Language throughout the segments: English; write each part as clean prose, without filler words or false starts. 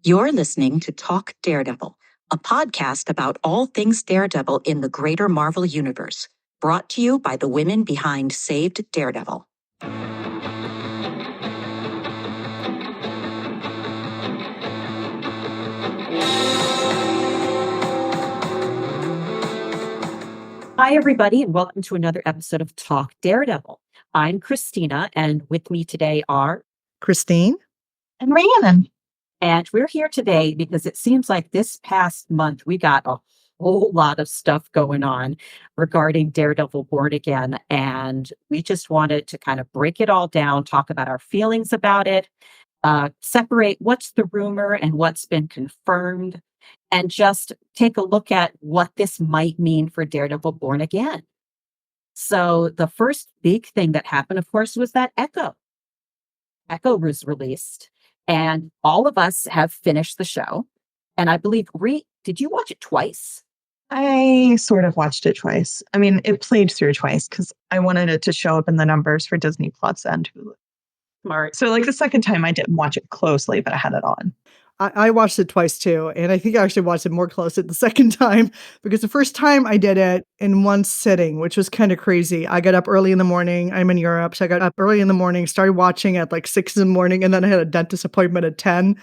You're listening to Talk Daredevil, a podcast about all things Daredevil in the greater Marvel Universe, brought to you by the women behind Saved Daredevil. Hi, everybody, and welcome to another episode of Talk Daredevil. I'm Kristina, and with me today are Christine and Rhiannon. And we're here today because it seems like this past month we got a whole lot of stuff going on regarding Daredevil Born Again. And we just wanted to kind of break it all down, talk about our feelings about it, separate what's the rumor and what's been confirmed, and just take a look at what this might mean for Daredevil Born Again. So the first big thing that happened, of course, was that Echo. Echo was released. And all of us have finished the show. And I believe, did you watch it twice? I sort of watched it twice. I mean, it played through twice because I wanted it to show up in the numbers for Disney Plus and Hulu. Smart. So like the second time I didn't watch it closely, but I had it on. I watched it twice too, and I think I actually watched it more closely the second time because the first time I did it in one sitting, which was kind of crazy. I got up early in the morning. I'm in Europe, so I got up early in the morning, started watching at like 6 in the morning, and then I had a dentist appointment at 10.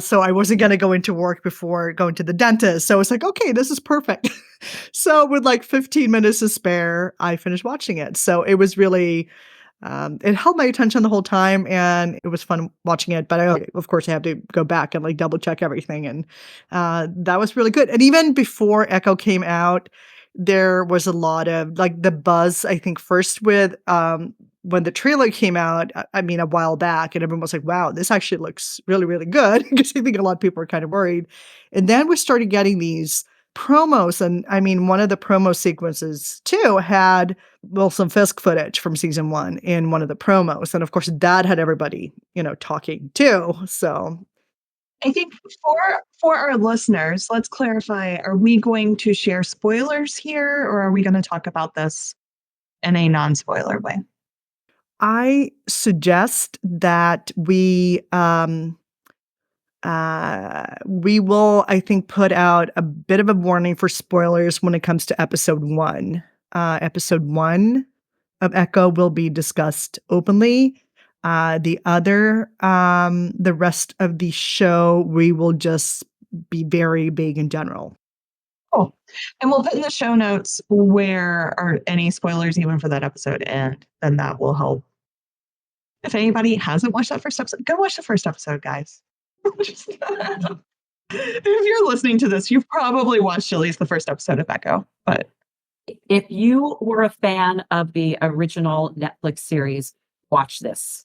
So I wasn't going to go into work before going to the dentist. So it's like, okay, this is perfect. So with like 15 minutes to spare, I finished watching it. So it was really... it held my attention the whole time, and it was fun watching it. But of course, I have to go back and like double check everything, and that was really good. And even before Echo came out, there was a lot of like the buzz. I think first with when the trailer came out, I mean, a while back, and everyone was like, "Wow, this actually looks really, really good." Because I think a lot of people were kind of worried, and then we started getting these promos, and I mean, one of the promo sequences too had Wilson Fisk footage from season 1 in one of the promos, and of course that had everybody talking too. So I think for our listeners, let's clarify, are we going to share spoilers here, or are we going to talk about this in a non-spoiler way? I suggest that we will, I think, put out a bit of a warning for spoilers when it comes to episode 1. Episode 1 of Echo will be discussed openly. The rest of the show, we will just be very vague in general. Cool. And we'll put in the show notes where are any spoilers even for that episode, and then that will help. If anybody hasn't watched that first episode, go watch the first episode, guys. If you're listening to this, you've probably watched at least the first episode of Echo. But if you were a fan of the original Netflix series, watch this.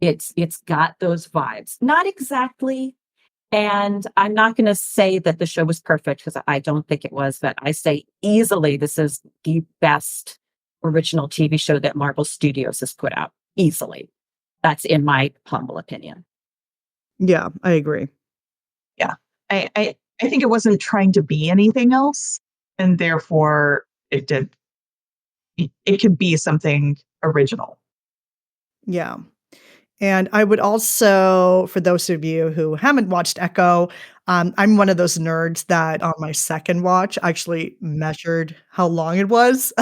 It's got those vibes. Not exactly. And I'm not going to say that the show was perfect because I don't think it was, but I say easily this is the best original TV show that Marvel Studios has put out. Easily. That's in my humble opinion. Yeah, I agree. Yeah, I think it wasn't trying to be anything else, and therefore it could be something original. Yeah. And I would also, for those of you who haven't watched Echo, I'm one of those nerds that on my second watch actually measured how long it was.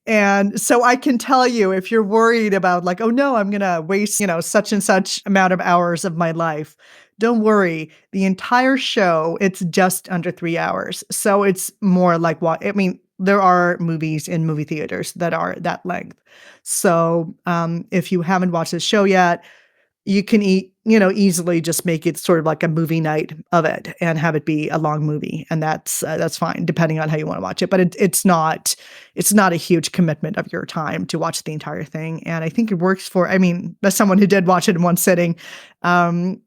And so I can tell you, if you're worried about like, oh no, I'm going to waste, such and such amount of hours of my life, don't worry. The entire show, it's just under 3 hours. So it's more like there are movies in movie theaters that are that length. So if you haven't watched the show yet, you can easily just make it sort of like a movie night of it and have it be a long movie, and that's fine depending on how you want to watch it. But it's not a huge commitment of your time to watch the entire thing, and I think it works for. I mean, as someone who did watch it in one sitting, that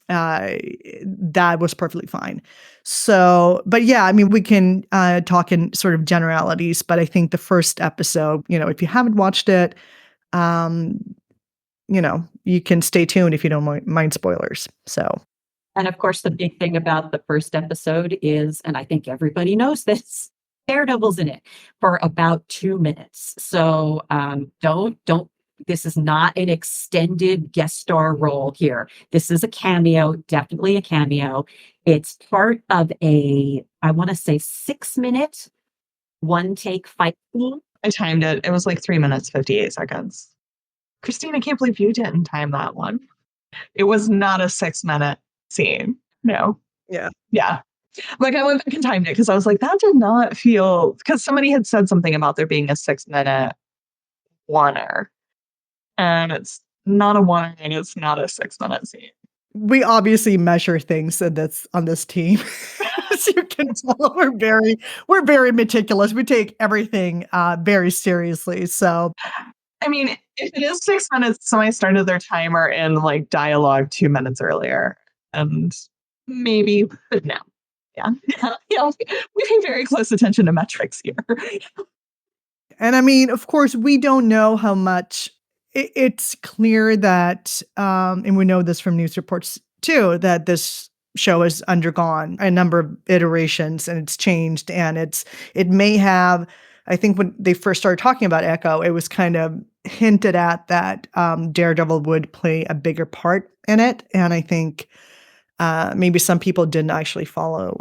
was perfectly fine. So, but yeah, I mean, we can talk in sort of generalities, but I think the first episode, if you haven't watched it, you can stay tuned if you don't mind spoilers. So, and of course, the big thing about the first episode is, and I think everybody knows this, Daredevil's in it for about 2 minutes. So don't This is not an extended guest star role here. This is a cameo, definitely a cameo. It's part of I want to say 6-minute one take fight scene. I timed it. It was like 3 minutes, 58 seconds. Christine, I can't believe you didn't time that one. It was not a 6-minute scene. No. Yeah. Yeah. Like I went back and timed it because I was like, that did not feel, because somebody had said something about there being a 6-minute oneer. And it's not a one, and it's not a 6-minute scene. We obviously measure things on this team. As you can tell, we're very meticulous. We take everything very seriously. So I mean, if it is 6 minutes, somebody started their timer in like dialogue 2 minutes earlier. And maybe, but no. Yeah. Yeah. We pay very close attention to metrics here. And I mean, of course, we don't know how much. It's clear that, and we know this from news reports too, that this show has undergone a number of iterations and it's changed. And it may have, I think when they first started talking about Echo, it was kind of hinted at that Daredevil would play a bigger part in it. And I think maybe some people didn't actually follow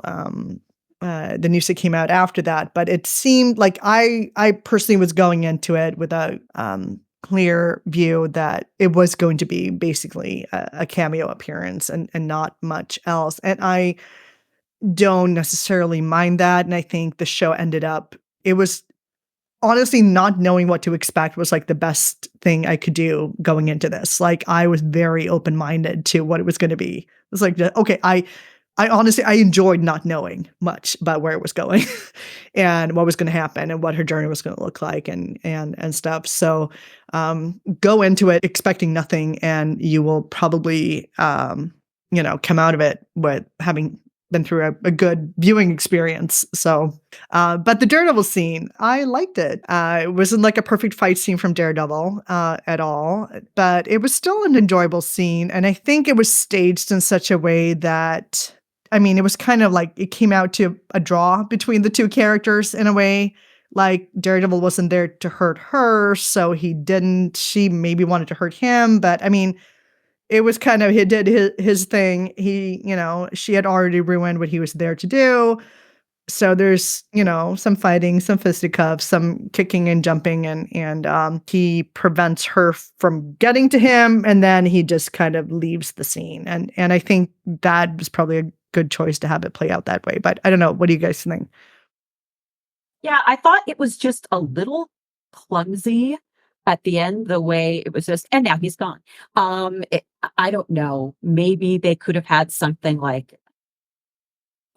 the news that came out after that. But it seemed like I personally was going into it with a clear view that it was going to be basically a cameo appearance and not much else. And I don't necessarily mind that. And I think the show it was honestly not knowing what to expect was like the best thing I could do going into this. Like I was very open-minded to what it was going to be. It was like, okay, I honestly, I enjoyed not knowing much about where it was going and what was going to happen and what her journey was going to look like and stuff. So go into it expecting nothing and you will probably, come out of it with having been through a good viewing experience. So, but the Daredevil scene, I liked it. It wasn't like a perfect fight scene from Daredevil at all, but it was still an enjoyable scene. And I think it was staged in such a way that, I mean, it was kind of like it came out to a draw between the two characters in a way. Like Daredevil wasn't there to hurt her, so she maybe wanted to hurt him. But I mean, it was kind of, he did his thing. She had already ruined what he was there to do. So there's, some fighting, some fisticuffs, some kicking and jumping, and he prevents her from getting to him, and then he just kind of leaves the scene. And I think that was probably a good choice to have it play out that way. But I don't know. What do you guys think? Yeah, I thought it was just a little clumsy at the end, the way it was just, and now he's gone. I don't know. Maybe they could have had something like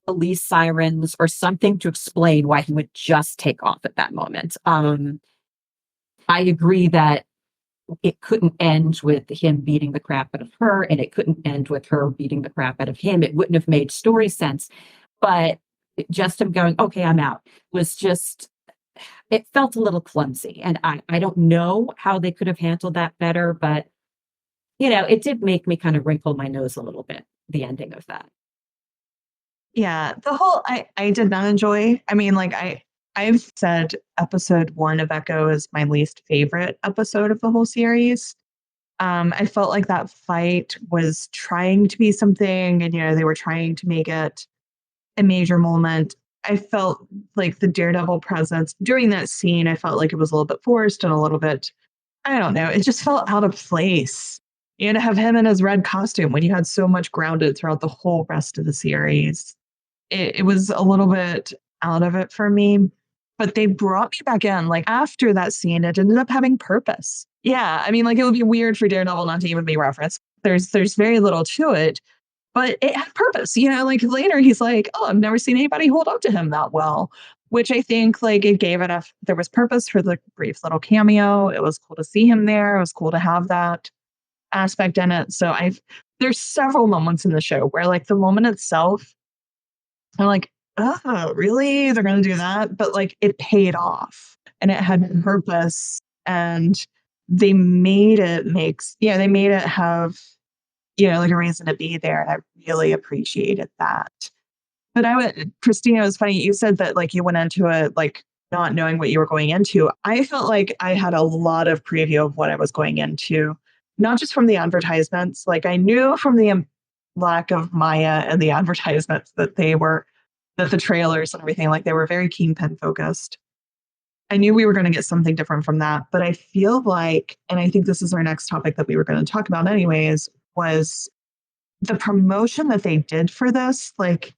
police sirens or something to explain why he would just take off at that moment. I agree that it couldn't end with him beating the crap out of her, and it couldn't end with her beating the crap out of him. It wouldn't have made story sense. But just him going, okay, I'm out, was just, it felt a little clumsy. And I don't know how they could have handled that better, but it did make me kind of wrinkle my nose a little bit, the ending of that. Yeah, the whole I did not enjoy. I mean, like I've said episode 1 of Echo is my least favorite episode of the whole series. I felt like that fight was trying to be something, and they were trying to make it a major moment. I felt like the Daredevil presence during that scene, I felt like it was a little bit forced and a little bit, I don't know, it just felt out of place. To have him in his red costume when you had so much grounded throughout the whole rest of the series. It was a little bit out of it for me, but they brought me back in. Like after that scene, it ended up having purpose. Yeah, I mean, like it would be weird for Daredevil not to even be referenced. There's very little to it, but it had purpose. Like later he's like, oh, I've never seen anybody hold up to him that well, which I think like it gave enough. There was purpose for the brief little cameo. It was cool to see him there. It was cool to have that aspect in it. So there's several moments in the show where like the moment itself, I'm like, oh, really? They're going to do that? But like it paid off and it had purpose, and they made it they made it have, like a reason to be there. And I really appreciated that. But Christina, it was funny. You said that like you went into it like not knowing what you were going into, I felt like I had a lot of preview of what I was going into, not just from the advertisements. Like I knew from the lack of Maya and the advertisements that that the trailers and everything, like they were very Kingpin focused. I knew we were going to get something different from that, but I feel like, and I think this is our next topic that we were going to talk about anyways, was the promotion that they did for this. Like,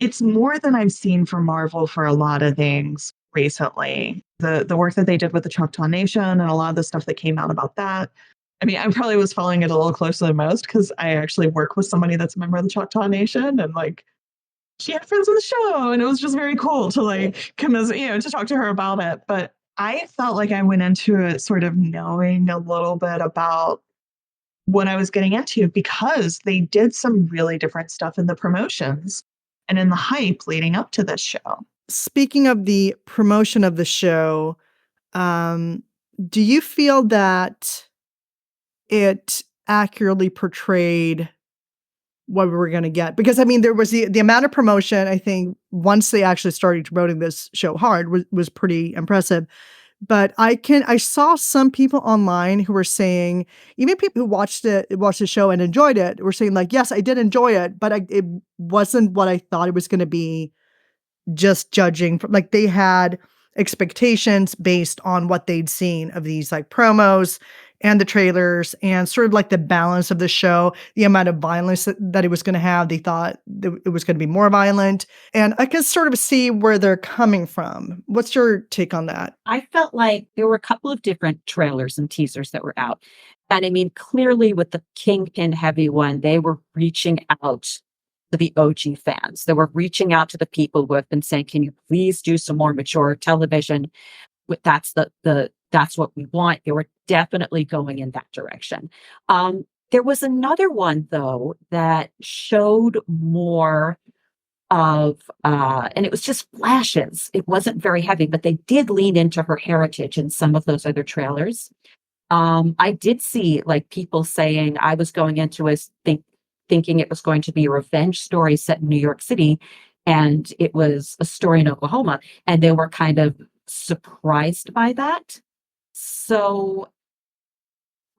it's more than I've seen from Marvel for a lot of things recently. The work that they did with the Choctaw Nation and a lot of the stuff that came out about that. I mean, I probably was following it a little closer than most because I actually work with somebody that's a member of the Choctaw Nation, and like she had friends on the show, and it was just very cool to like to talk to her about it. But I felt like I went into it sort of knowing a little bit about what I was getting into because they did some really different stuff in the promotions and in the hype leading up to this show. Speaking of the promotion of the show, do you feel that it accurately portrayed what we were going to get? Because I mean, there was the amount of promotion, I think, once they actually started promoting this show hard was pretty impressive. But I saw some people online who were saying, even people who watched the show and enjoyed it, were saying like, yes, I did enjoy it, but it wasn't what I thought it was going to be. Just judging from like they had expectations based on what they'd seen of these like promos and the trailers and sort of like the balance of the show, the amount of violence that it was going to have. They thought it was going to be more violent. And I can sort of see where they're coming from. What's your take on that? I felt like there were a couple of different trailers and teasers that were out. And I mean, clearly with the Kingpin heavy one, they were reaching out to the OG fans. They were reaching out to the people who have been saying, can you please do some more mature television? That's that's what we want. They were definitely going in that direction. There was another one though that showed more of and it was just flashes. It wasn't very heavy, but they did lean into her heritage in some of those other trailers. I did see like people saying I was going into thinking it was going to be a revenge story set in New York City, and it was a story in Oklahoma, and they were kind of surprised by that. So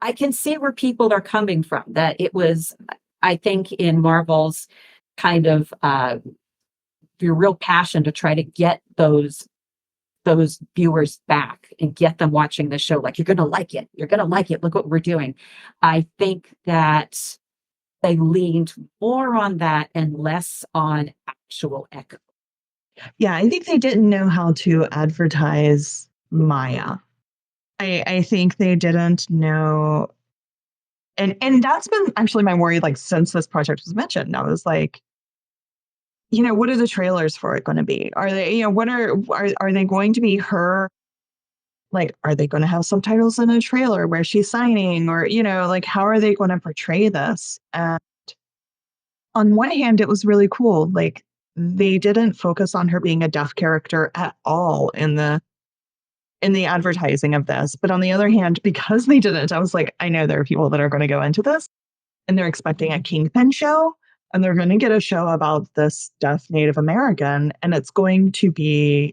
I can see where people are coming from, that it was, I think, in Marvel's kind of your real passion to try to get those viewers back and get them watching the show. Like, you're going to like it. You're going to like it. Look what we're doing. I think that they leaned more on that and less on actual echo. Yeah, I think they didn't know how to advertise Maya. I think they didn't know, and that's been actually my worry, like since this project was mentioned. I was like, what are the trailers for it going to be? Are they, what are they going to be her? Like, are they going to have subtitles in a trailer where she's signing, or like how are they going to portray this? And on one hand, it was really cool. Like they didn't focus on her being a deaf character at all in the advertising of this. But on the other hand, because they didn't, I was like, I know there are people that are going to go into this and they're expecting a Kingpin show, and they're going to get a show about this deaf Native American, and it's going to be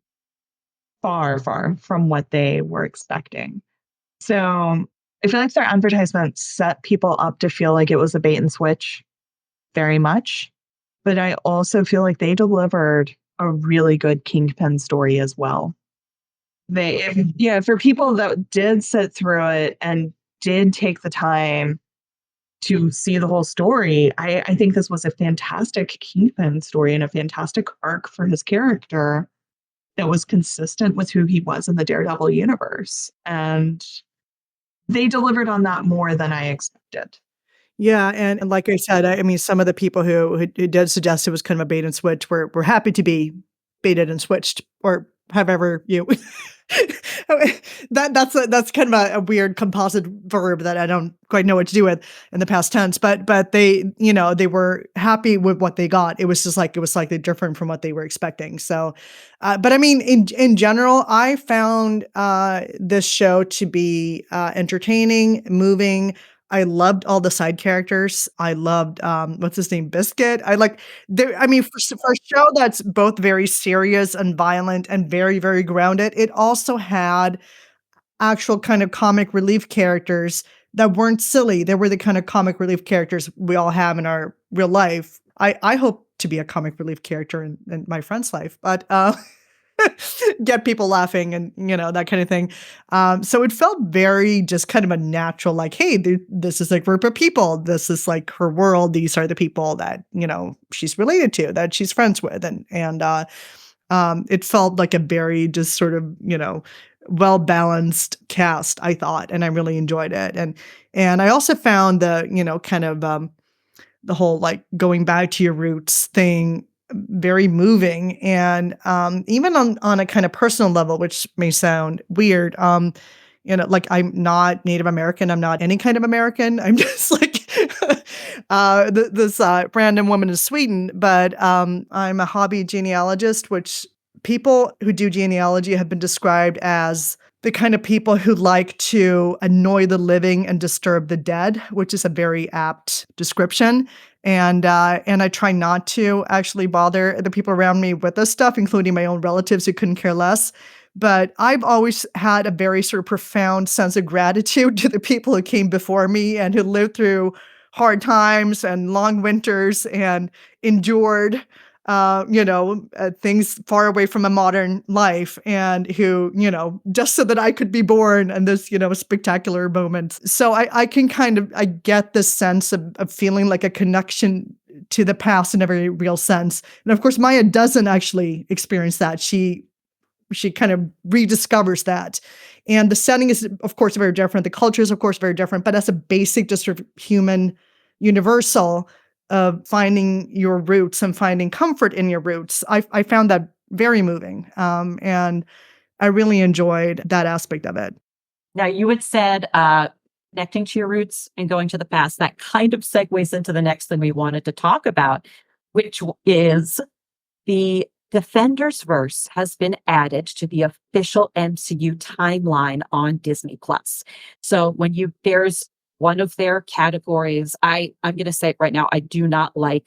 far, far from what they were expecting. So I feel like their advertisement set people up to feel like it was a bait and switch very much. But I also feel like they delivered a really good Kingpin story as well. For people that did sit through it and did take the time to see the whole story, I think this was a fantastic Kingpin story and a fantastic arc for his character that was consistent with who he was in the Daredevil universe. And they delivered on that more than I expected. Yeah, and like I said, I mean, some of the people who did suggest it was kind of a bait and switch were happy to be baited and switched, or however you that's kind of a weird composite verb that I don't quite know what to do with in the past tense. But they, they were happy with what they got. It was just like it was slightly different from what they were expecting. So, but I mean, in general, I found this show to be entertaining, moving. I loved all the side characters. I loved, what's his name? Biscuit. I mean, for a show that's both very serious and violent and very, very grounded, it also had actual kind of comic relief characters that weren't silly. They were the kind of comic relief characters we all have in our real life. I hope to be a comic relief character in my friend's life, but, get people laughing and, that kind of thing. So it felt very just kind of a natural, like, hey, this is a group of people. This is like her world. These are the people that, she's related to, that she's friends with. And it felt like a very just sort of, well-balanced cast, I thought, and I really enjoyed it. And I also found the, kind of the whole like going back to your roots thing very moving. And even on a kind of personal level, which may sound weird, like I'm not Native American, I'm not any kind of American. I'm just like this random woman in Sweden, but I'm a hobby genealogist, which people who do genealogy have been described as the kind of people who like to annoy the living and disturb the dead, which is a very apt description. And I try not to actually bother the people around me with this stuff, including my own relatives who couldn't care less. But I've always had a very sort of profound sense of gratitude to the people who came before me and who lived through hard times and long winters and endured things far away from a modern life, and who, just so that I could be born in this, spectacular moment. So I can I get this sense of feeling like a connection to the past in a very real sense. And of course, Maya doesn't actually experience that. She kind of rediscovers that. And the setting is, of course, very different. The culture is, of course, very different, but as a basic, just sort of human universal of finding your roots and finding comfort in your roots. I found that very moving. And I really enjoyed that aspect of it. Now, you had said connecting to your roots and going to the past. That kind of segues into the next thing we wanted to talk about, which is the Defendersverse has been added to the official MCU timeline on Disney Plus. So there's one of their categories, I'm going to say it right now, I do not like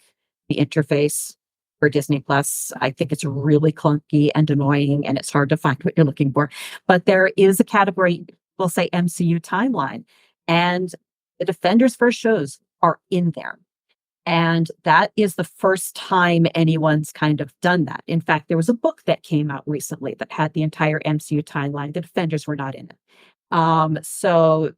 the interface for Disney Plus. I think it's really clunky and annoying, and it's hard to find what you're looking for. But there is a category, we'll say MCU timeline, and the Defendersverse shows are in there. And that is the first time anyone's kind of done that. In fact, there was a book that came out recently that had the entire MCU timeline. The Defenders were not in it. So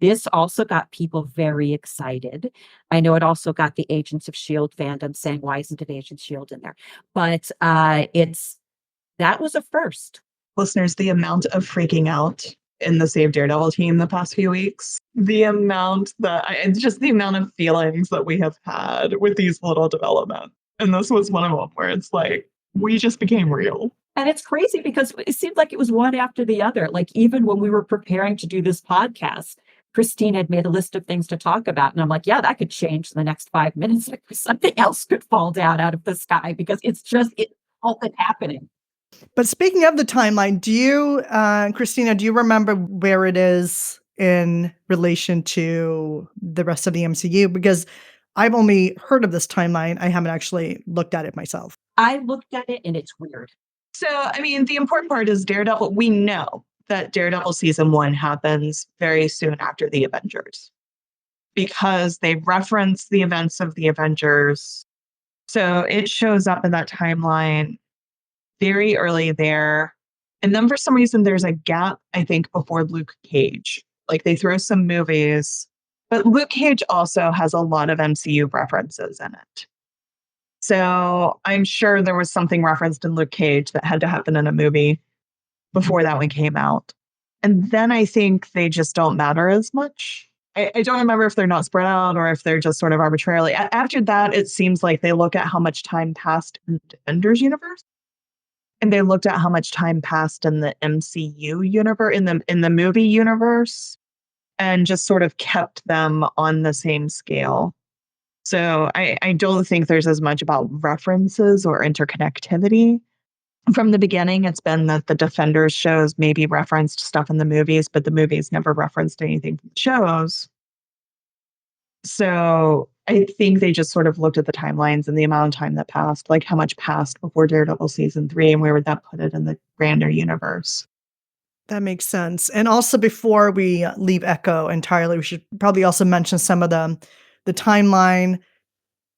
this also got people very excited. I know it also got the Agents of S.H.I.E.L.D. fandom saying, why isn't it Agents of S.H.I.E.L.D. in there? But that was a first. Listeners, the amount of freaking out in the Save Daredevil team the past few weeks, it's just the amount of feelings that we have had with these little developments. And this was one of them where it's like, we just became real. And it's crazy because it seemed like it was one after the other. Like even when we were preparing to do this podcast, Christine had made a list of things to talk about. And I'm like, yeah, that could change in the next 5 minutes. Like something else could fall down out of the sky because it's all been happening. But speaking of the timeline, do you, Christina, do you remember where it is in relation to the rest of the MCU? Because I've only heard of this timeline. I haven't actually looked at it myself. I looked at it and it's weird. So, I mean, the important part is Daredevil. We know that Daredevil season 1 happens very soon after the Avengers because they reference the events of the Avengers. So it shows up in that timeline very early there. And then for some reason, there's a gap, I think, before Luke Cage. Like they throw some movies, but Luke Cage also has a lot of MCU references in it. So I'm sure there was something referenced in Luke Cage that had to happen in a movie before that one came out. And then I think they just don't matter as much. I don't remember if they're not spread out or if they're just sort of arbitrarily. After that, it seems like they look at how much time passed in the Defenders universe. And they looked at how much time passed in the MCU universe, in the movie universe, and just sort of kept them on the same scale. So I don't think there's as much about references or interconnectivity. From the beginning, it's been that the Defenders shows maybe referenced stuff in the movies, but the movies never referenced anything from the shows. So I think they just sort of looked at the timelines and the amount of time that passed, like how much passed before Daredevil season 3, and where would that put it in the grander universe? That makes sense. And also, before we leave Echo entirely, we should probably also mention some of the timeline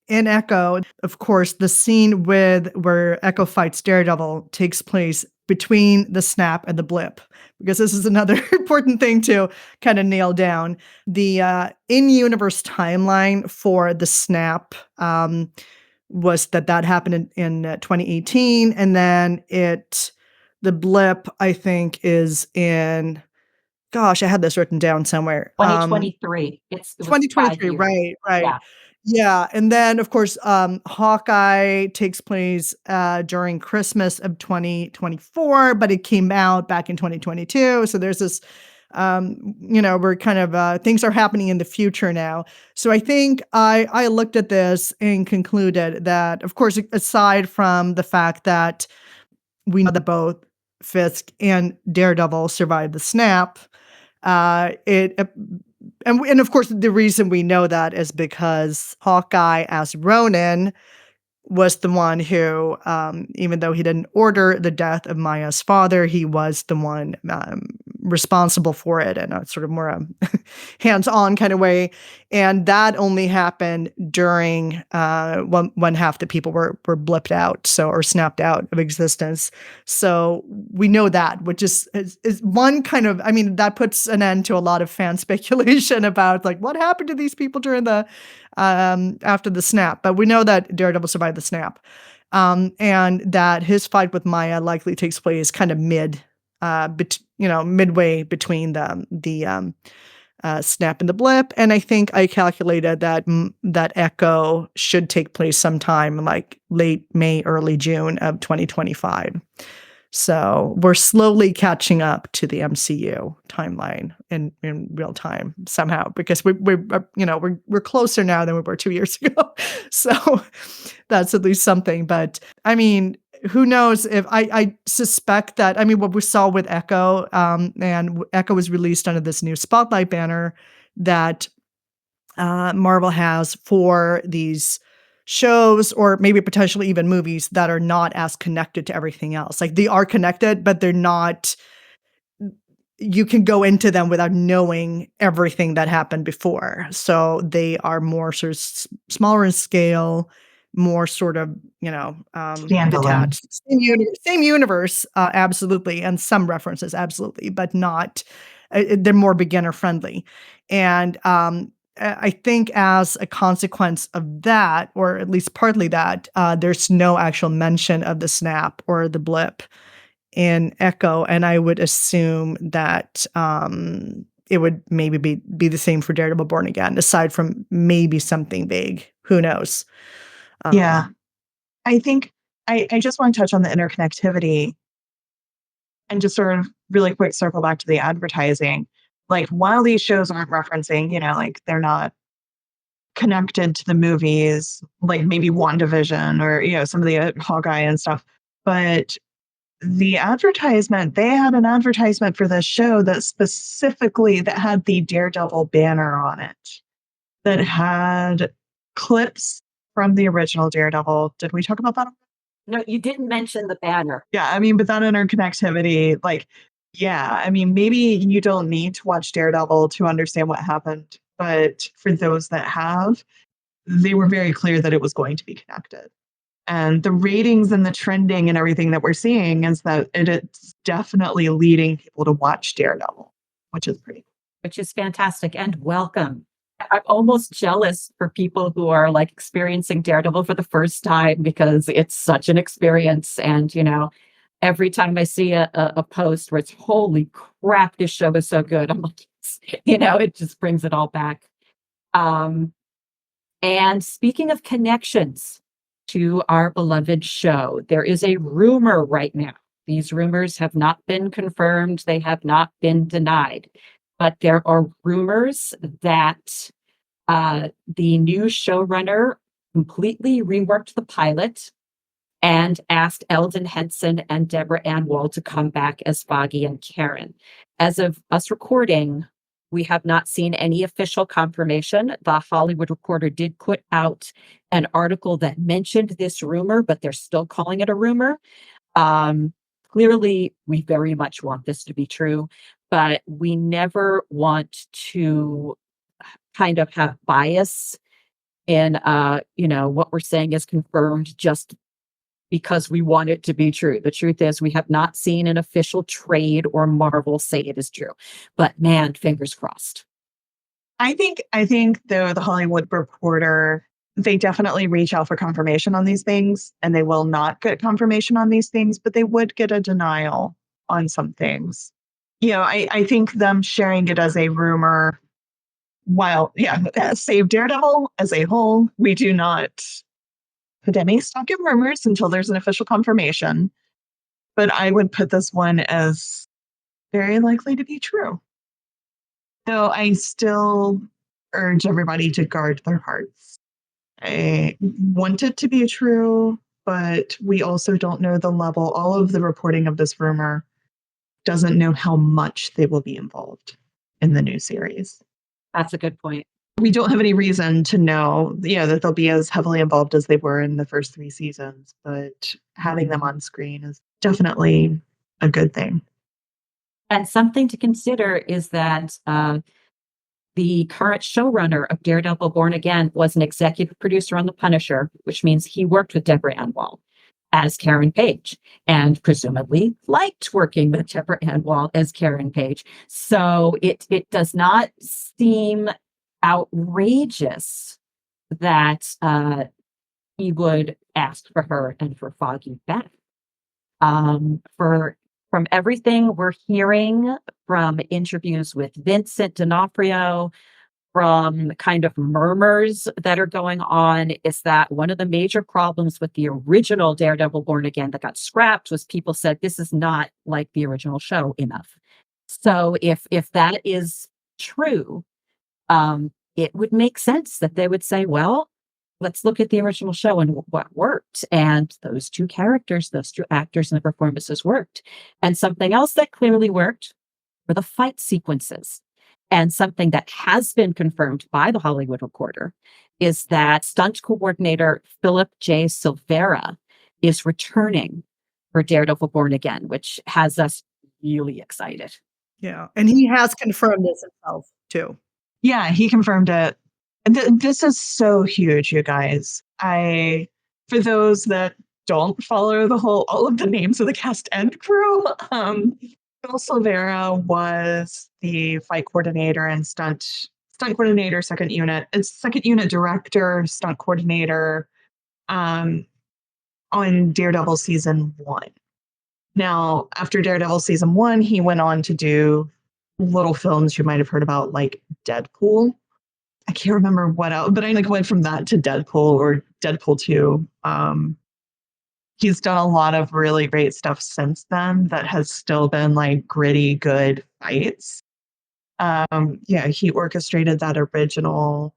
in Echo. Of course, the scene where Echo fights Daredevil takes place between the snap and the blip, because this is another important thing to kind of nail down. The in-universe timeline for the snap was that happened in 2018, and then the blip, I think, is in, gosh, I had this written down somewhere. 2023. It was 5 2023, years. right, right. Yeah. Yeah, and then, of course, Hawkeye takes place, during Christmas of 2024, but it came out back in 2022, so there's this, we're kind of, things are happening in the future now. So I think I looked at this and concluded that, of course, aside from the fact that we know that both Fisk and Daredevil survived the snap, it and of course, the reason we know that is because Hawkeye as Ronin was the one who, even though he didn't order the death of Maya's father, he was the one responsible for it in a sort of more hands-on kind of way. And that only happened during when half the people were blipped out, or snapped out of existence. So we know that, which is one kind of, I mean, that puts an end to a lot of fan speculation about like what happened to these people during the after the snap. But we know that Daredevil survived the snap, and that his fight with Maya likely takes place kind of midway between the snap and the blip. And I think I calculated that that Echo should take place sometime like late May, early June of 2025. So we're slowly catching up to the MCU timeline in real time somehow, because we're closer now than we were 2 years ago. So that's at least something. But I mean, who knows? If I suspect that, I mean, what we saw with Echo, and Echo was released under this new Spotlight banner that Marvel has for these shows, or maybe potentially even movies that are not as connected to everything else. Like, they are connected, but they're not, you can go into them without knowing everything that happened before. So they are more sort of smaller in scale, more sort of, Standalone. detached. Same universe, absolutely, and some references, absolutely, but not, they're more beginner friendly. And I think as a consequence of that, or at least partly that, there's no actual mention of the snap or the blip in Echo, and I would assume that it would maybe be the same for Daredevil Born Again, aside from maybe something vague. Who knows? Yeah. I think I just want to touch on the interconnectivity and just sort of really quick circle back to the advertising. Like, while these shows aren't referencing, like they're not connected to the movies, like maybe WandaVision or, some of the Hawkeye and stuff, but the advertisement, they had an advertisement for this show that had the Daredevil banner on it, that had clips from the original Daredevil. Did we talk about that? No, you didn't mention the banner. Yeah, I mean, but that interconnectivity, like, yeah, I mean, maybe you don't need to watch Daredevil to understand what happened, but for those that have, they were very clear that it was going to be connected. And the ratings and the trending and everything that we're seeing is that it's definitely leading people to watch Daredevil, which is pretty cool. Which is fantastic, and welcome. I'm almost jealous for people who are like experiencing Daredevil for the first time, because it's such an experience. And, every time I see a post where it's, holy crap, this show is so good, I'm like, it just brings it all back. And speaking of connections to our beloved show, there is a rumor right now. These rumors have not been confirmed, they have not been denied, but there are rumors that the new showrunner completely reworked the pilot and asked Eldon Henson and Deborah Ann Woll to come back as Foggy and Karen. As of us recording, We have not seen any official confirmation. The Hollywood Reporter did put out an article that mentioned this rumor, but they're still calling it a rumor. Um, Clearly, we very much want this to be true, but we never want to kind of have bias in, what we're saying is confirmed just because we want it to be true. The truth is, we have not seen an official trade or Marvel say it is true. But man, fingers crossed. I think though the Hollywood Reporter, they definitely reach out for confirmation on these things, and they will not get confirmation on these things, but they would get a denial on some things. I think them sharing it as a rumor, while save Daredevil as a whole, we do not put any stock in rumors until there's an official confirmation. But I would put this one as very likely to be true. Though I still urge everybody to guard their hearts. I want it to be true, but we also don't know the level. All of the reporting of this rumor doesn't know how much they will be involved in the new series. That's a good point. We don't have any reason to know, that they'll be as heavily involved as they were in the first 3 seasons, but having them on screen is definitely a good thing. And something to consider is that the current showrunner of Daredevil Born Again was an executive producer on The Punisher, which means he worked with Deborah Ann Wall as Karen Page and presumably liked working with Deborah Ann Wall as Karen Page. So it does not seem outrageous that he would ask for her and for Foggy back. From everything we're hearing from interviews with Vincent D'Onofrio, from kind of murmurs that are going on, is that one of the major problems with the original Daredevil Born Again that got scrapped was people said this is not like the original show enough. So if that is true, it would make sense that they would say, well, let's look at the original show and what worked. And those 2 characters, those 2 actors and the performances worked. And something else that clearly worked were the fight sequences. And something that has been confirmed by the Hollywood Reporter is that stunt coordinator Philip J. Silvera is returning for Daredevil Born Again, which has us really excited. Yeah. And he has confirmed this himself too. Yeah, he confirmed it. This is so huge, you guys. For those that don't follow all of the names of the cast and crew, Phil Silvera was the fight coordinator and stunt coordinator, second unit director, stunt coordinator, on Daredevil season 1. Now, after Daredevil season 1, he went on to do little films you might have heard about, like Deadpool. I can't remember what else, but I went from that to Deadpool or Deadpool 2. He's done a lot of really great stuff since then that has still been like gritty, good fights. He orchestrated that original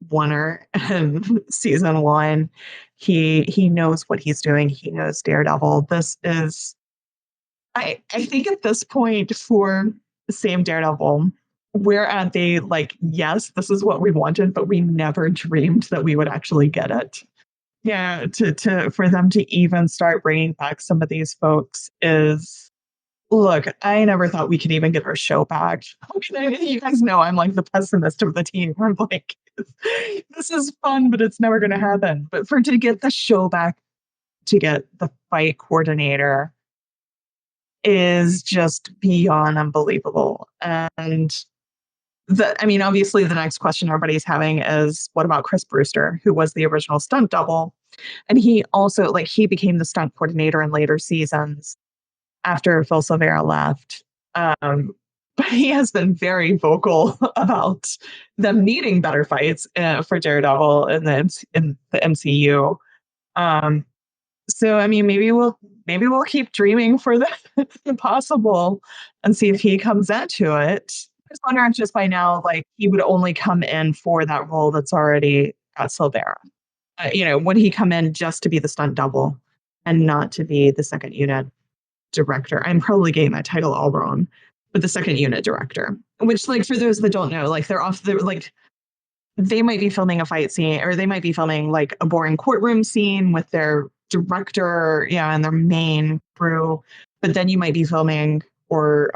oneer in season 1. He knows what he's doing. He knows Daredevil. This is, I think at this point for Same Daredevil, we're at the yes, this is what we wanted, but we never dreamed that we would actually get it. Yeah, for them to even start bringing back some of these folks is, look, I never thought we could even get our show back. You guys know I'm like the pessimist of the team. I'm like, this is fun, but it's never going to happen. But to get the show back, to get the fight coordinator is just beyond unbelievable. And obviously the next question everybody's having is, what about Chris Brewster, who was the original stunt double? And he also, he became the stunt coordinator in later seasons after Phil Silvera left. But he has been very vocal about them needing better fights for Daredevil in the MCU. So, maybe we'll keep dreaming for the impossible and see if he comes into it. I just wonder if just by now, he would only come in for that role that's already got Silvera. Would he come in just to be the stunt double and not to be the second unit director? I'm probably getting that title all wrong. with the second unit director, which, like, for those that don't know, like, they might be filming a fight scene, or they might be filming like a boring courtroom scene with their director, and their main crew. But then you might be filming or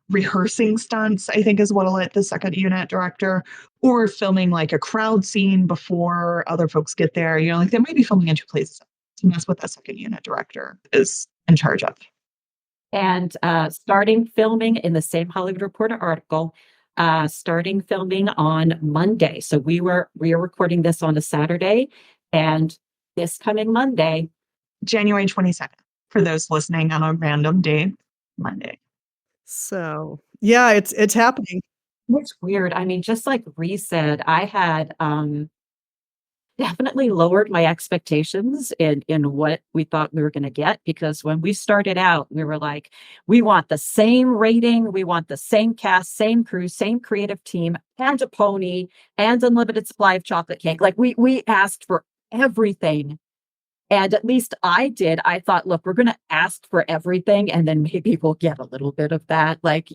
rehearsing stunts, I think is what'll let the second unit director, or filming like a crowd scene before other folks get there. Like, they might be filming in two places. And that's what that second unit director is in charge of. And starting filming in the same Hollywood Reporter article, starting filming on Monday. So we are recording this on a Saturday, and this coming Monday, January 22nd, for those listening on a random date, Monday. So yeah, it's happening. it's weird. I mean, just like Ree said, I had definitely lowered my expectations in what we thought we were going to get, because when we started out, we were like, we want the same rating, we want the same cast, same crew, same creative team, and a pony, and unlimited supply of chocolate cake. Like, we asked for everything. And at least I did. I thought, look, we're going to ask for everything, and then maybe we'll get a little bit of that. Like,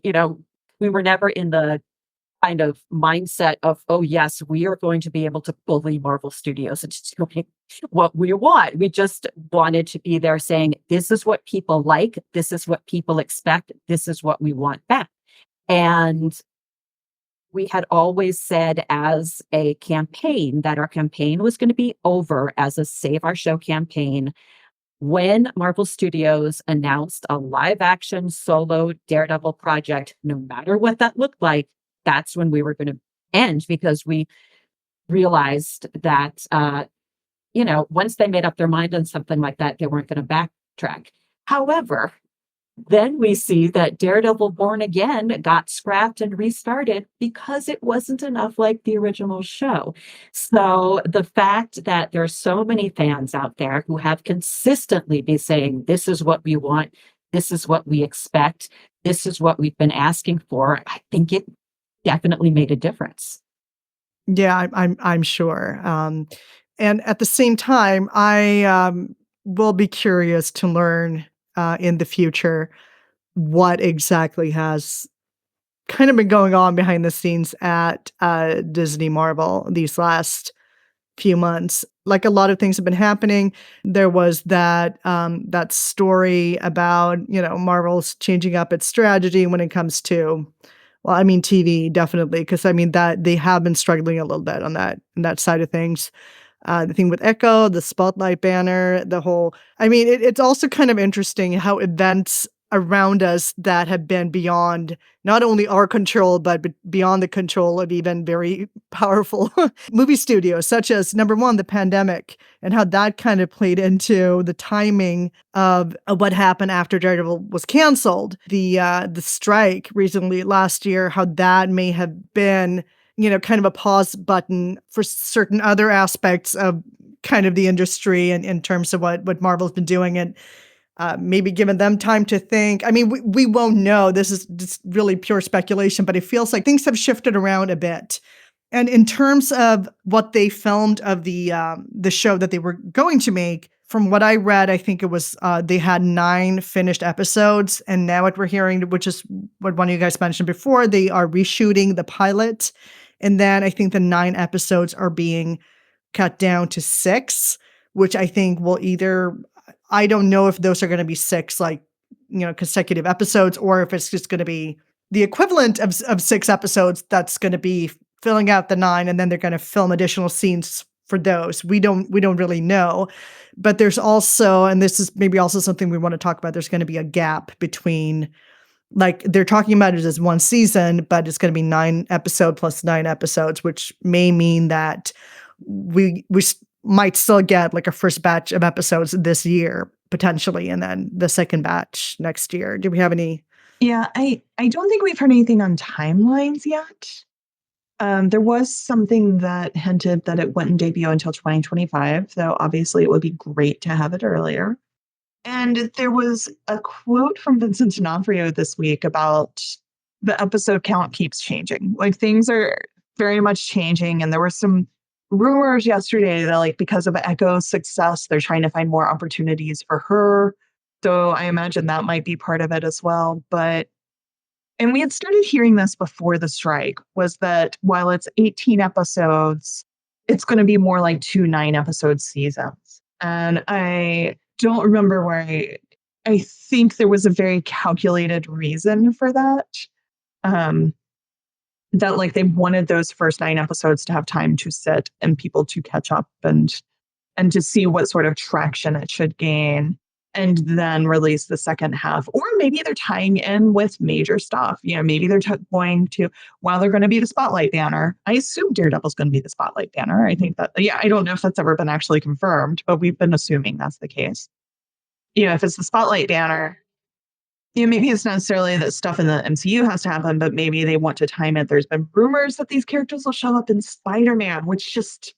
we were never in the kind of mindset of, oh, yes, we are going to be able to bully Marvel Studios into doing what we want. We just wanted to be there saying, this is what people like, this is what people expect, this is what we want back. And we had always said as a campaign that our campaign was going to be over as a Save Our Show campaign when Marvel Studios announced a live action solo Daredevil project. No matter what that looked like, that's when we were going to end, because we realized that, once they made up their mind on something like that, they weren't going to backtrack. However, then we see that Daredevil Born Again got scrapped and restarted because it wasn't enough like the original show. So the fact that there's so many fans out there who have consistently been saying, this is what we want, this is what we expect, this is what we've been asking for, I think it definitely made a difference. Yeah, I'm sure. And at the same time, I will be curious to learn in the future what exactly has kind of been going on behind the scenes at Disney Marvel these last few months. Like, a lot of things have been happening. There was that story about, Marvel's changing up its strategy when it comes to, well, I mean, TV, definitely, because I mean that they have been struggling a little bit on that side of things. The thing with Echo, the Spotlight banner, I mean, it's also kind of interesting how events around us that have been beyond not only our control, but beyond the control of even very powerful movie studios, such as, number one, the pandemic, and how that kind of played into the timing of what happened after Daredevil was canceled. The strike recently last year, how that may have been, kind of a pause button for certain other aspects of kind of the industry and in terms of what Marvel's been doing, and maybe giving them time to think. I mean, we won't know. This is just really pure speculation, but it feels like things have shifted around a bit. And in terms of what they filmed of the show that they were going to make, from what I read, I think it was they had 9 finished episodes, and now what we're hearing, which is what one of you guys mentioned before, they are reshooting the pilot, and then I think the 9 episodes are being cut down to 6, which I think will either, I don't know if those are going to be 6 consecutive episodes, or if it's just going to be the equivalent of 6 episodes that's going to be filling out the 9, and then they're going to film additional scenes for those. We don't really know. But there's also, and this is maybe also something we want to talk about, there's going to be a gap between, like, they're talking about it as one season, but it's going to be 9 episode plus 9 episodes, which may mean that we might still get like a first batch of episodes this year potentially, and then the second batch next year. Do we have any? Yeah, I don't think we've heard anything on timelines yet. There was something that hinted that it wouldn't debut until 2025, though obviously it would be great to have it earlier. And there was a quote from Vincent D'Onofrio this week about the episode count keeps changing. Like, things are very much changing, and there were some rumors yesterday that, like, because of Echo's success, they're trying to find more opportunities for her. So I imagine that might be part of it as well. But and we had started hearing this before the strike, was that while it's 18 episodes, it's going to be more like 2 9-episode seasons. And I don't remember where I think there was a very calculated reason for that. That like they wanted those first 9 episodes to have time to sit and people to catch up and to see what sort of traction it should gain, and then release the second half. Or maybe they're tying in with major stuff. Maybe they're going to, while they're going to be the spotlight banner. I assume Daredevil's going to be the spotlight banner. I think that, I don't know if that's ever been actually confirmed, but we've been assuming that's the case. If it's the spotlight banner, maybe it's not necessarily that stuff in the MCU has to happen, but maybe they want to time it. There's been rumors that these characters will show up in Spider-Man, which just,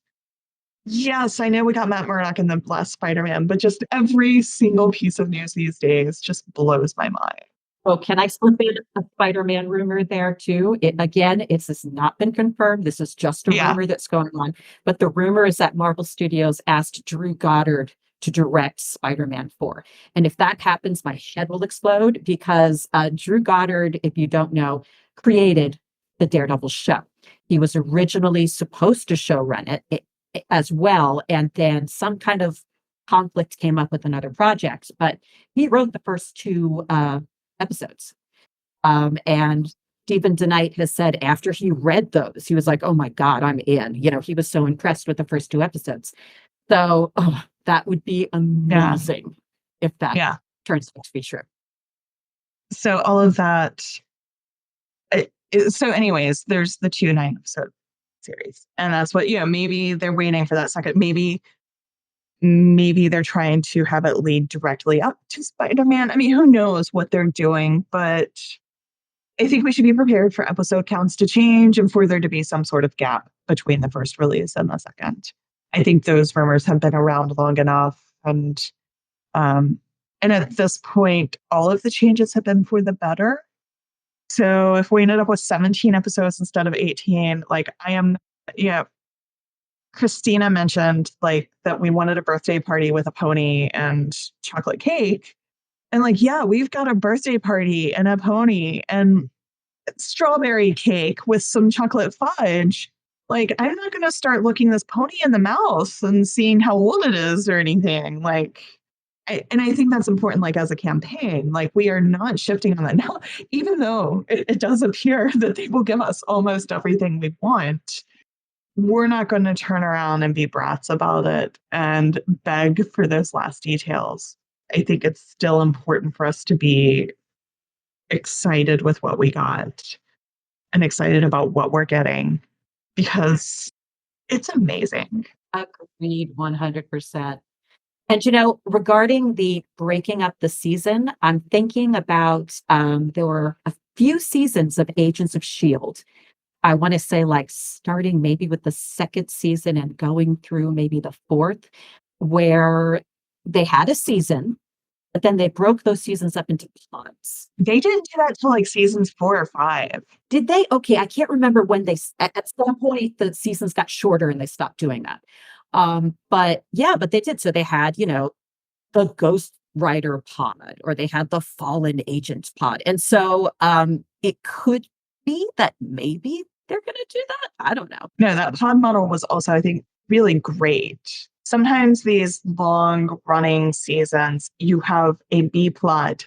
yes, I know we got Matt Murdock in the last Spider-Man, but just every single piece of news these days just blows my mind. Well, can I slip in a Spider-Man rumor there too? This has not been confirmed. This is just a rumor that's going on. But the rumor is that Marvel Studios asked Drew Goddard to direct Spider-Man 4. And if that happens, my head will explode, because Drew Goddard, if you don't know, created the Daredevil show. He was originally supposed to showrun it as well, and then some kind of conflict came up with another project, but he wrote the first 2 episodes. And Stephen DeKnight has said after he read those, he was like, oh my God, I'm in. He was so impressed with the first 2 episodes. So that would be amazing if that turns out to be true. So all of that. So anyways, there's the 2 9-episode series. And that's what, maybe they're waiting for that second. Maybe they're trying to have it lead directly up to Spider-Man. I mean, who knows what they're doing, but I think we should be prepared for episode counts to change and for there to be some sort of gap between the first release and the second. I think those rumors have been around long enough. And at this point, all of the changes have been for the better. So if we ended up with 17 episodes instead of 18, Kristina mentioned that we wanted a birthday party with a pony and chocolate cake. And we've got a birthday party and a pony and strawberry cake with some chocolate fudge. I'm not going to start looking this pony in the mouth and seeing how old it is or anything. And I think that's important, as a campaign, we are not shifting on that now, even though it does appear that they will give us almost everything we want. We're not going to turn around and be brats about it and beg for those last details. I think it's still important for us to be excited with what we got and excited about what we're getting, because it's amazing. Agreed, 100%. And, regarding the breaking up the season, I'm thinking about, there were a few seasons of Agents of S.H.I.E.L.D. I want to say starting maybe with the 2nd season and going through maybe the 4th, where they had a season, but then they broke those seasons up into plots. They didn't do that till seasons 4 or 5. Did they? Okay, I can't remember when at some point the seasons got shorter and they stopped doing that. But they did. So they had, the Ghost Rider pod, or they had the Fallen Agent pod. And so it could be that maybe they're going to do that. I don't know. No, that pod model was also, I think, really great. Sometimes these long running seasons, you have a B plot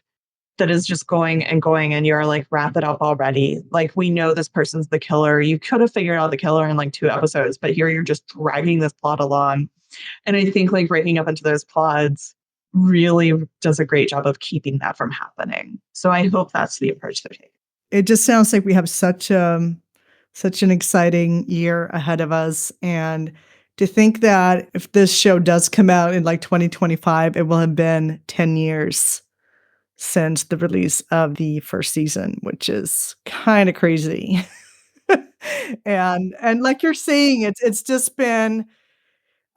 that is just going and going, and you're wrap it up already. We know this person's the killer. You could have figured out the killer in 2 episodes, but here you're just dragging this plot along. And I think breaking up into those plots really does a great job of keeping that from happening. So I hope that's the approach they're taking. It just sounds like we have such an exciting year ahead of us. And to think that if this show does come out in 2025, it will have been 10 years since the release of the first season, which is kind of crazy. and like you're saying, it's just been,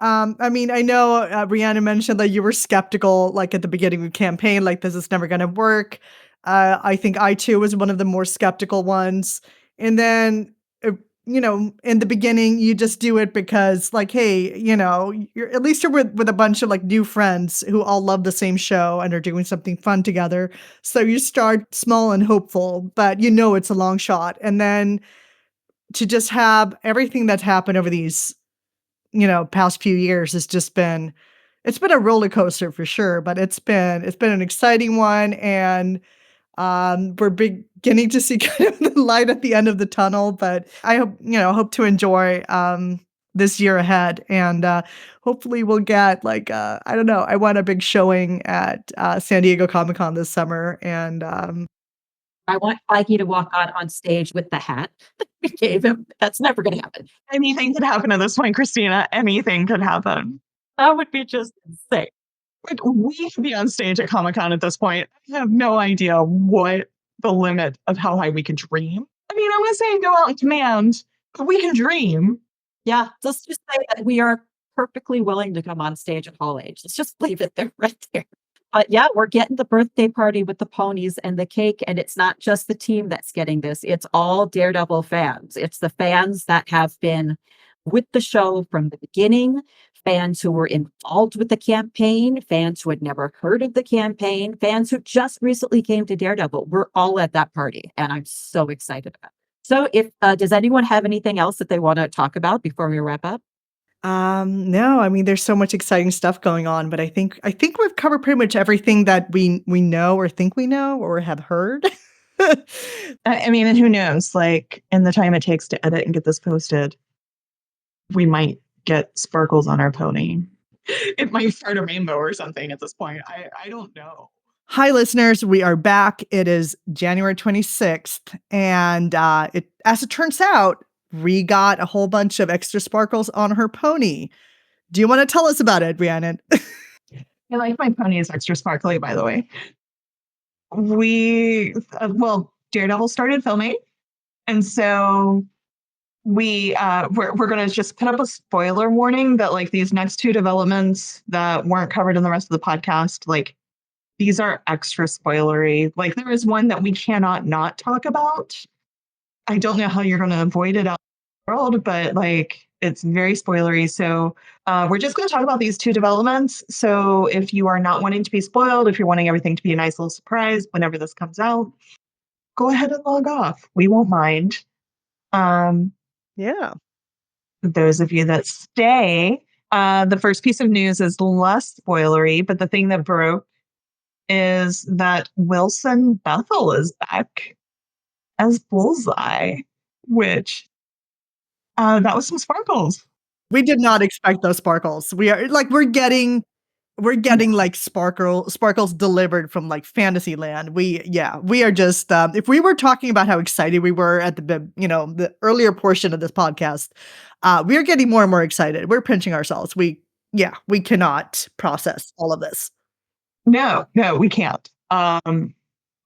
I mean, I know Rhiannon mentioned that you were skeptical, at the beginning of the campaign, this is never going to work. I think I too was one of the more skeptical ones. And then in the beginning, you just do it because like, hey, you're with a bunch of like new friends who all love the same show and are doing something fun together. So you start small and hopeful, but it's a long shot. And then to just have everything that's happened over these, past few years has just been it's been a roller coaster for sure, but it's been an exciting one, and we're beginning to see kind of the light at the end of the tunnel, but I hope to enjoy this year ahead, and hopefully we'll get like I don't know, I want a big showing at San Diego Comic-Con this summer, and I want Feige to walk on stage with the hat that we gave him. That's never going to happen. Anything could happen at this point, Kristina. Anything could happen. That would be just insane. Like, we could be on stage at Comic-Con at this point. I have no idea what the limit of how high we can dream. I mean, I'm not saying go out and command, but we can dream. Yeah, let's just say that we are perfectly willing to come on stage at Hall Age. Let's just leave it there, right there. But yeah, we're getting the birthday party with the ponies and the cake, and it's not just the team that's getting this. It's all Daredevil fans. It's the fans that have been with the show from the beginning, fans who were involved with the campaign, fans who had never heard of the campaign, fans who just recently came to Daredevil. We're all at that party, and I'm so excited about it. So if does anyone have anything else that they want to talk about before we wrap up? no, I mean, there's so much exciting stuff going on, but I think we've covered pretty much everything that we know or think we know or have heard. I mean, and who knows? Like, in the time it takes to edit and get this posted, we might get sparkles on our pony. It might start a rainbow or something at this point. I don't know. Hi, listeners. We are back. It is January 26th. And as it turns out, Rhi got a whole bunch of extra sparkles on her pony. Do you want to tell us about it, Rhiannon? I like my pony is extra sparkly, by the way. Daredevil started filming. And so we're going to just put up a spoiler warning that like these next two developments that weren't covered in the rest of the podcast, like these are extra spoilery. Like there is one that we cannot not talk about. I don't know how you're going to avoid it out in the world, but like it's very spoilery. So we're just going to talk about these two developments. So if you are not wanting to be spoiled, if you're wanting everything to be a nice little surprise whenever this comes out, go ahead and log off. We won't mind. Yeah. Those of you that stay, the first piece of news is less spoilery, but the thing that broke is that Wilson Bethel is back as Bullseye, which that was some sparkles. We did not expect those sparkles. We're getting like sparkles delivered from like Fantasyland. We are just if we were talking about how excited we were at the earlier portion of this podcast, we are getting more and more excited. We're pinching ourselves. We cannot process all of this. No, we can't.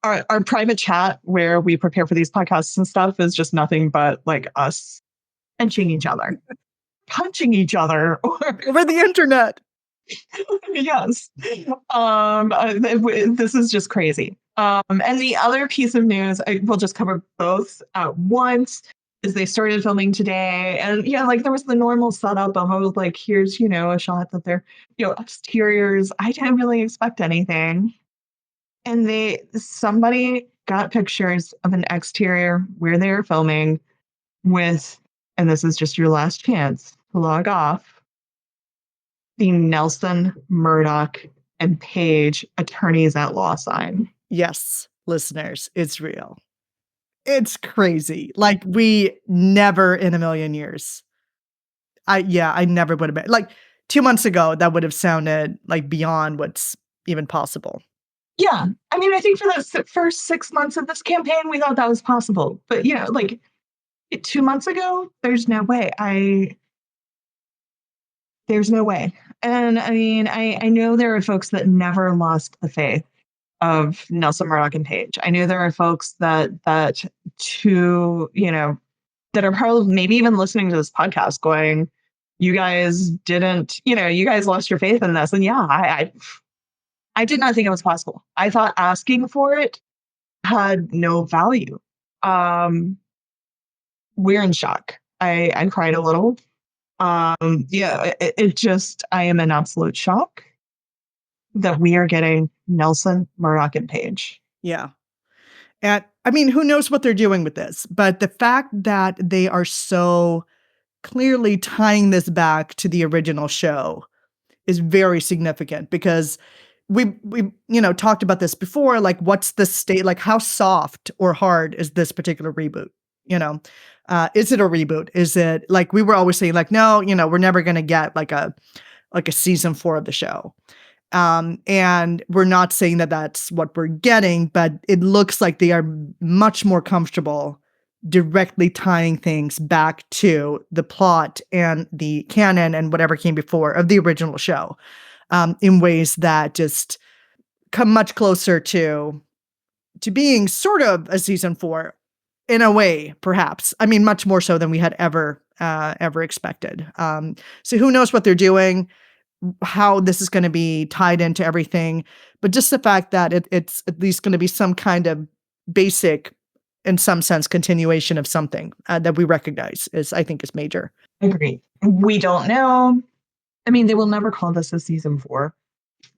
Our private chat where we prepare for these podcasts and stuff is just nothing but like us punching each other Over the internet. Yes. This is just crazy. And the other piece of news, I will just cover both at once, is they started filming today. And yeah, like there was the normal setup of like, here's, a shot that they're, exteriors. I didn't really expect anything. And somebody got pictures of an exterior where they were filming with, and this is just your last chance to log off, the Nelson, Murdoch, and Page attorneys at law sign. Yes, listeners, it's real. It's crazy. Like we never in a million years. I never would have been like 2 months ago. That would have sounded like beyond what's even possible. Yeah. I mean, I think for the first 6 months of this campaign, we thought that was possible. But, like 2 months ago, there's no way. There's no way. And I mean, I know there are folks that never lost the faith of Nelson, Murdoch, and Page. I know there are folks that are probably maybe even listening to this podcast going, you guys didn't, you guys lost your faith in this. And yeah, I did not think it was possible. I thought asking for it had no value. We're in shock. I cried a little. Yeah, I am in absolute shock that we are getting Nelson, Murdoch, and Paige. Yeah. And I mean, who knows what they're doing with this? But the fact that they are so clearly tying this back to the original show is very significant because we talked about this before, like what's the state, like how soft or hard is this particular reboot? You know, is it a reboot? Is it like we were always saying like, no, we're never going to get like a season 4 of the show. And we're not saying that that's what we're getting, but it looks like they are much more comfortable directly tying things back to the plot and the canon and whatever came before of the original show, in ways that just come much closer to being sort of a season 4 in a way, perhaps. I mean, much more so than we had ever expected. So who knows what they're doing, how this is going to be tied into everything, but just the fact that it's at least going to be some kind of basic, in some sense, continuation of something that we recognize I think is major. Agreed. We don't know. I mean, they will never call this a season 4.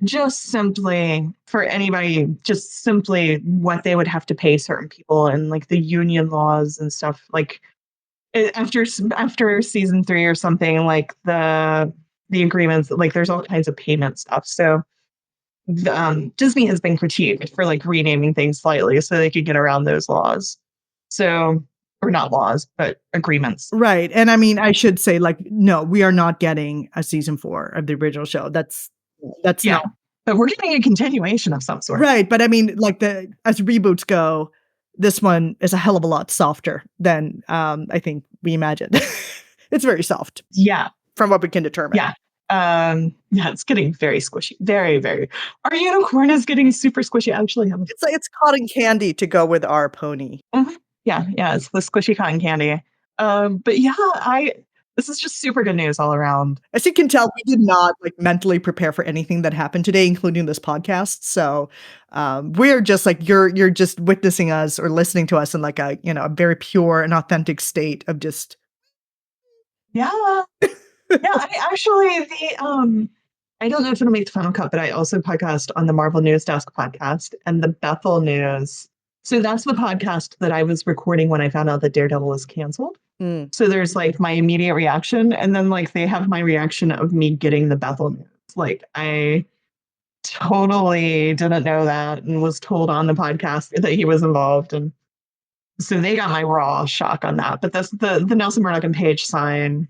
Just simply for anybody, just simply what they would have to pay certain people and like the union laws and stuff. Like after season 3 or something, like the agreements, like there's all kinds of payment stuff. So Disney has been critiqued for like renaming things slightly so they could get around those laws. So, or not laws, but agreements. Right. And I mean, I should say like, no, we are not getting a season 4 of the original show. That's yeah. not. But we're getting a continuation of some sort. Right. But I mean, like as reboots go, this one is a hell of a lot softer than I think we imagined. It's very soft. Yeah. From what we can determine. Yeah. Yeah, it's getting very squishy. Very, very. Our unicorn is getting super squishy. I actually have it's cotton candy to go with our pony. Mm-hmm. Yeah, it's the squishy cotton candy. But yeah, this is just super good news all around. As you can tell, we did not like mentally prepare for anything that happened today, including this podcast. So we're just like you're just witnessing us or listening to us in like a a very pure and authentic state of just. Yeah. Yeah, I don't know if it'll make the final cut, but I also podcast on the Marvel News Desk podcast and the Bethel News. So that's the podcast that I was recording when I found out that Daredevil was canceled. Mm. So there's like my immediate reaction, and then like they have my reaction of me getting the Bethel News. Like I totally didn't know that and was told on the podcast that he was involved, and so they got my raw shock on that. But that's the Nelson Murdoch and Paige sign.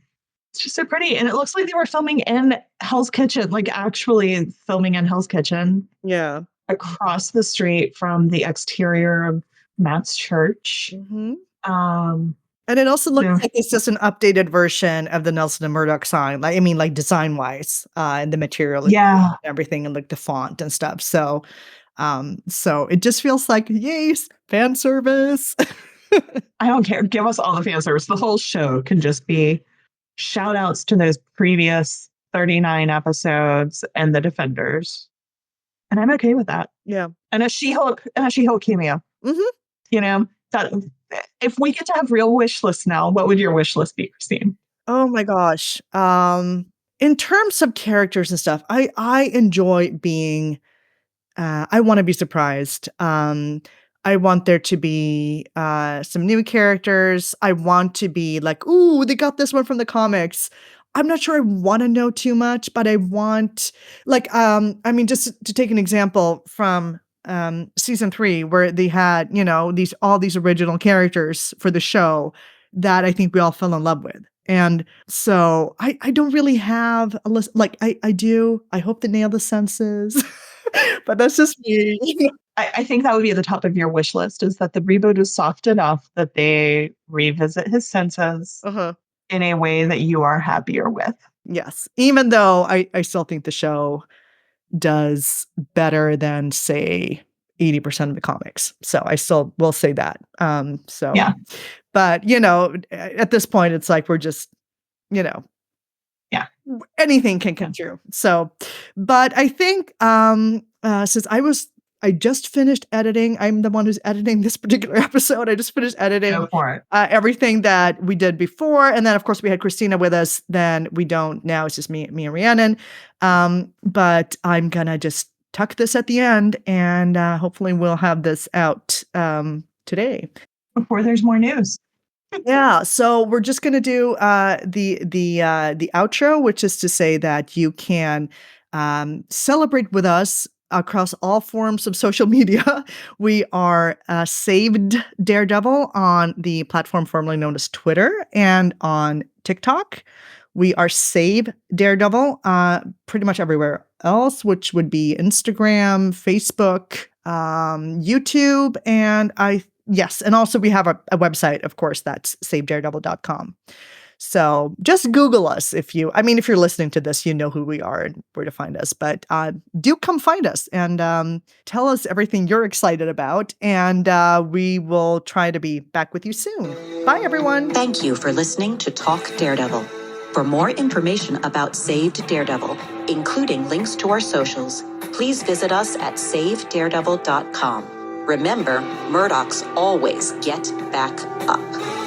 It's just so pretty. And it looks like they were filming in Hell's Kitchen, like actually filming in Hell's Kitchen. Yeah. Across the street from the exterior of Matt's church. Mm-hmm. And it also looks like it's just an updated version of the Nelson and Murdoch sign. Like, I mean, like design wise, and the material, and everything, and like the font and stuff. So, so it just feels like, yay, fan service. I don't care. Give us all the fan service. The whole show can just be shout outs to those previous 39 episodes and the Defenders. And I'm okay with that. Yeah. And a She-Hulk cameo. Mm-hmm. That if we get to have real wish lists now, what would your wish list be, Christine? Oh my gosh. In terms of characters and stuff, I enjoy being I want to be surprised. I want there to be some new characters. I want to be like, ooh, they got this one from the comics. I'm not sure I want to know too much, but I want like, I mean, just to take an example from season 3, where they had, all these original characters for the show that I think we all fell in love with. And so I don't really have a list. Like I do. I hope they nail the senses, but that's just me. I think that would be at the top of your wish list, is that the reboot is soft enough that they revisit his senses in a way that you are happier with. Yes. Even though I still think the show does better than, say, 80% of the comics. So I still will say that. Yeah. But, at this point, it's like we're just, yeah, anything can come true. So, but I think since I was I just finished editing. I'm the one who's editing this particular episode. I just finished editing Go for it. everything that we did before. And then, of course, we had Kristina with us. Then we don't. Now it's just me and Rhiannon. But I'm going to just tuck this at the end, and hopefully we'll have this out today. Before there's more news. Yeah, so we're just gonna do the outro, which is to say that you can celebrate with us across all forms of social media. We are Saved Daredevil on the platform formerly known as Twitter and on TikTok. We are Save Daredevil pretty much everywhere else, which would be Instagram, Facebook, YouTube, and yes, and also we have a website, of course, that's savedaredevil.com. So just Google us if you're listening to this, you know who we are and where to find us. But do come find us and tell us everything you're excited about. And we will try to be back with you soon. Bye, everyone. Thank you for listening to Talk Daredevil. For more information about Saved Daredevil, including links to our socials, please visit us at savedaredevil.com. Remember, Murdochs always get back up.